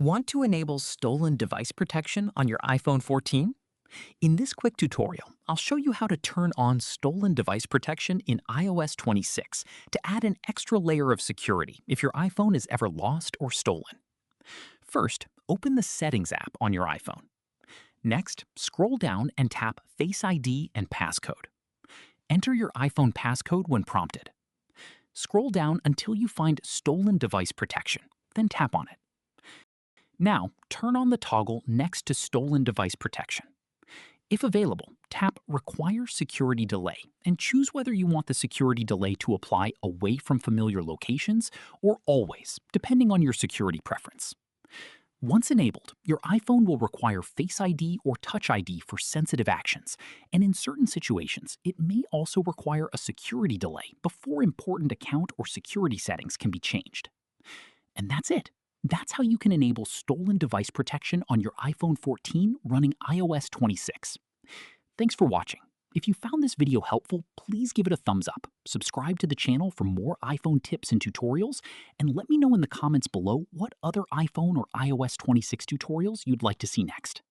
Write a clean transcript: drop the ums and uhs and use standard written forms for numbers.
Want to enable stolen device protection on your iPhone 14? In this quick tutorial, I'll show you how to turn on stolen device protection in iOS 26 to add an extra layer of security if your iPhone is ever lost or stolen. First, open the Settings app on your iPhone. Next, scroll down and tap Face ID and Passcode. Enter your iPhone passcode when prompted. Scroll down until you find Stolen Device Protection, then tap on it. Now, turn on the toggle next to Stolen Device Protection. If available, tap Require Security Delay and choose whether you want the security delay to apply away from familiar locations or always, depending on your security preference. Once enabled, your iPhone will require Face ID or Touch ID for sensitive actions, and in certain situations, it may also require a security delay before important account or security settings can be changed. And that's it. That's how you can enable stolen device protection on your iPhone 14 running iOS 26. Thanks for watching. If you found this video helpful, please give it a thumbs up, subscribe to the channel for more iPhone tips and tutorials, and let me know in the comments below what other iPhone or iOS 26 tutorials you'd like to see next.